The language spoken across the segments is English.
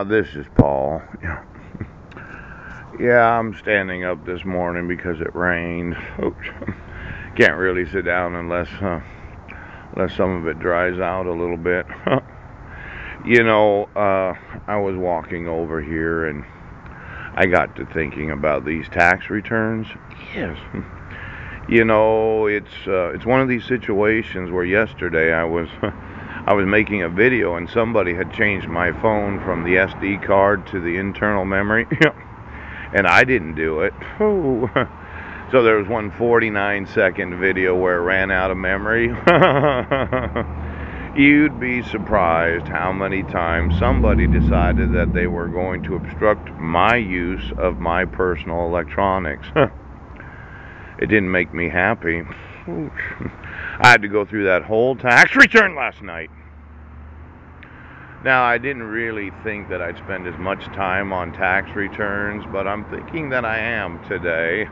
This is Paul. Yeah, I'm standing up this morning because it rained. Oops. Can't really sit down unless some of it dries out a little bit. I was walking over here and I got to thinking about these tax returns. Yes. It's one of these situations where yesterday I was making a video and somebody had changed my phone from the SD card to the internal memory. And I didn't do it. Oh. So there was one 49-second video where it ran out of memory. You'd be surprised how many times somebody decided that they were going to obstruct my use of my personal electronics. It didn't make me happy. I had to go through that whole tax return last night. Now, I didn't really think that I'd spend as much time on tax returns, but I'm thinking that I am today.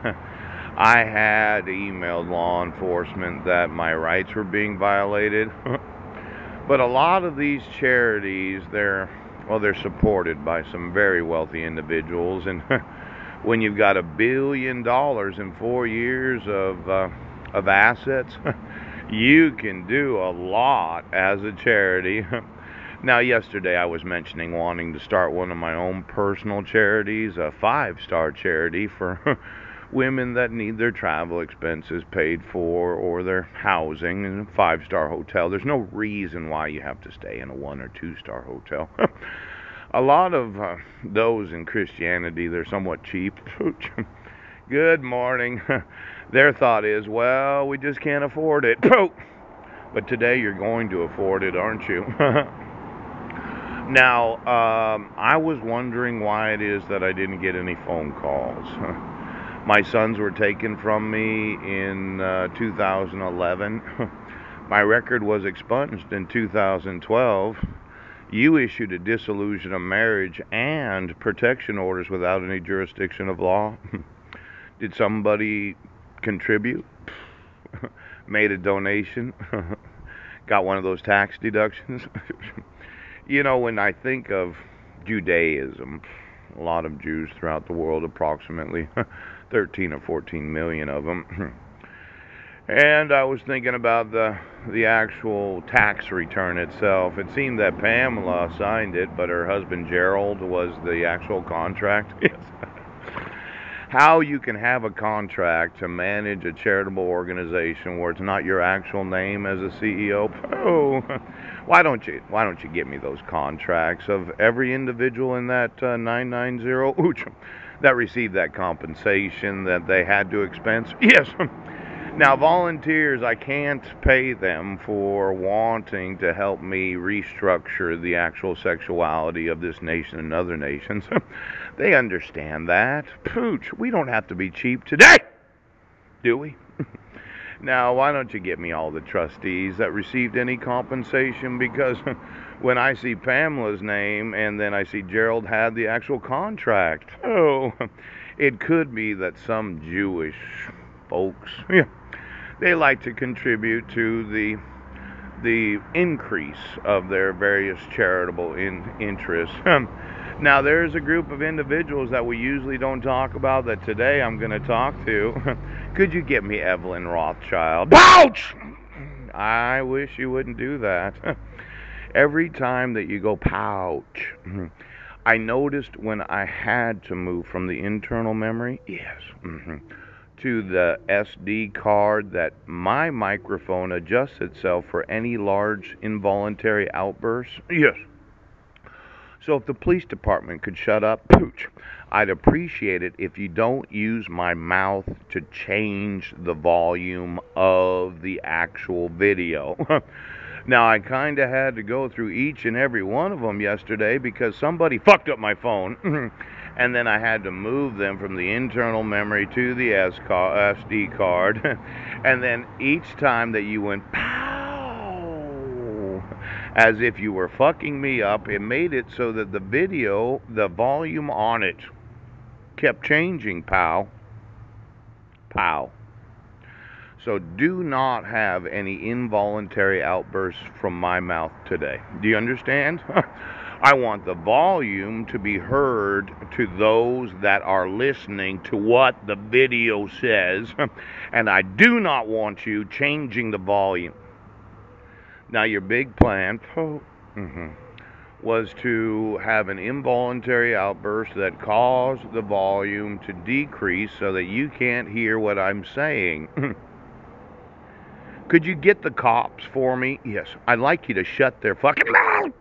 I had emailed law enforcement that my rights were being violated. But a lot of these charities, they're supported by some very wealthy individuals, and when you've got $1 billion in 4 years of assets, you can do a lot as a charity. Now, yesterday I was mentioning wanting to start one of my own personal charities, a 5-star charity for women that need their travel expenses paid for or their housing in a 5-star hotel. There's no reason why you have to stay in a 1 or 2-star hotel. A lot of those in Christianity, they're somewhat cheap. Good morning. Their thought is, well, we just can't afford it. But today you're going to afford it, aren't you? Now, I was wondering why it is that I didn't get any phone calls. My sons were taken from me in 2011. My record was expunged in 2012. You issued a dissolution of marriage and protection orders without any jurisdiction of law. Did somebody contribute? Made a donation? Got one of those tax deductions? When I think of Judaism, a lot of Jews throughout the world, approximately 13 or 14 million of them. And I was thinking about the actual tax return itself. It seemed that Pamela signed it, but her husband Gerald was the actual contract. Yes. How you can have a contract to manage a charitable organization where it's not your actual name as a CEO? Oh, why don't you get me those contracts of every individual in that 990 that received that compensation that they had to expense? Yes. Now, volunteers, I can't pay them for wanting to help me restructure the actual sexuality of this nation and other nations. They understand that. Pooch, we don't have to be cheap today, do we? Now, why don't you get me all the trustees that received any compensation? Because when I see Pamela's name and then I see Gerald had the actual contract, oh, it could be that some Jewish folks, they like to contribute to the increase of their various charitable interests. Now, there's a group of individuals that we usually don't talk about that today I'm going to talk to. Could you get me Evelyn Rothschild? Ouch! I wish you wouldn't do that. Every time that you go, pouch. I noticed when I had to move from the internal memory, yes, to the SD card, that my microphone adjusts itself for any large involuntary outbursts. Yes. So if the police department could shut up, pooch, I'd appreciate it if you don't use my mouth to change the volume of the actual video. Now, I kind of had to go through each and every one of them yesterday because somebody fucked up my phone. And then I had to move them from the internal memory to the SD card. And then each time that you went, pow, as if you were fucking me up, it made it so that the video, the volume on it, kept changing, pow, pow. So do not have any involuntary outbursts from my mouth today. Do you understand? I want the volume to be heard to those that are listening to what the video says, and I do not want you changing the volume. Now, your big plan was to have an involuntary outburst that caused the volume to decrease so that you can't hear what I'm saying. Could you get the cops for me? Yes, I'd like you to shut their fucking mouth.